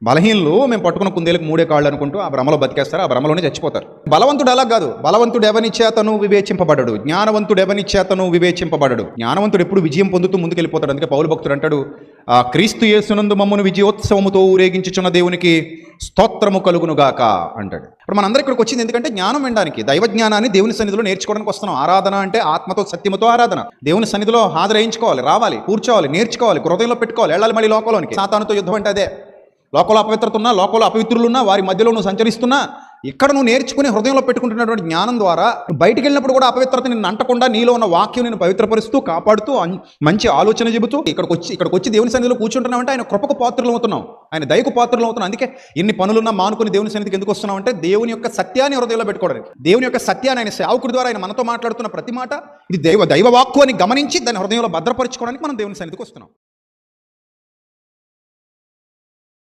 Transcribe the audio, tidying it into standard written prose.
బలహీనలు మేము పట్టుకున్న కుందేలకు మూడే కాళ్ళు అనుకుంటూ ఆ భ్రమలో బతికేస్తారు, ఆ భ్రమలోనే చచ్చిపోతారు. బలవంతుడు అలా కాదు. బలవంతుడు ఎవని చేతను వివేచింపబడడు, జ్ఞానవంతుడు ఎవని చేతను వివేచింపబడడు. జ్ఞానవంతుడు ఎప్పుడు విజయం పొందుతూ ముందుకెళ్ళిపోతాడు. అందుకే పౌలు భక్తుడు అంటాడు, ఆ క్రీస్తు యేసునందు మమ్మను విజయోత్సవముతో ఊరేగించుచున్న దేవునికి స్తోత్రము కలుగునుగాక అంటాడు. ఇప్పుడు మనందరం ఇక్కడికి వచ్చింది ఎందుకంటే జ్ఞానం వినడానికి, దైవ జ్ఞానాన్ని దేవుని సన్నిధిలో నేర్చుకోవడానికి వస్తున్నాం. ఆరాధన అంటే ఆత్మతో సత్యముతో ఆరాధన. దేవుని సన్నిధిలో హాజరేయించుకోవాలి, రావాలి, కూర్చోవాలి, నేర్చుకోవాలి, హృదయంలో పెట్టుకోవాలి, వెళ్ళాలి మళ్ళీ లోకంలోనికి. సాతానుతో యుద్ధం అంటే అదే. లోకంలో అపవిత్రత ఉన్నా, లోకంలో అపవిత్రులున్నా, వారి మధ్యలో నువ్వు సంచరిస్తున్నా, ఇక్కడ నువ్వు నేర్చుకుని హృదయంలో పెట్టుకుంటున్నటువంటి జ్ఞానం ద్వారా బయటికి వెళ్ళినప్పుడు కూడా అపవిత్రత నిన్ను అంటకుండా నీలో ఉన్న వాక్యం నేను పవిత్రపరుస్తూ కాపాడుతూ మంచి ఆలోచన చెబుతూ ఇక్కడికి వచ్చి దేవుని సన్నిధిలో కూర్చుంటున్నామంటే ఆయన కృపకు పాత్రలు అవుతున్నాం, ఆయన దయకు పాత్రలు అవుతున్నాం. అందుకే ఎన్ని పనులున్నా మానుకుని దేవుని సన్నిధికి ఎందుకు వస్తున్నాం అంటే దేవుని యొక్క సత్యాన్ని హృదయంలో పెట్టుకోవడానికి. దేవుని యొక్క సత్యాన్ని ఆయన సేవకుడి ద్వారా ఆయన మనతో మాట్లాడుతున్న ప్రతి మాట ఇది దైవ వాక్కు అని గమనించి దాన్ని హృదయంలో భద్రపరచుకోవడానికి మనం దేవుని సన్నిధికి వస్తున్నాం.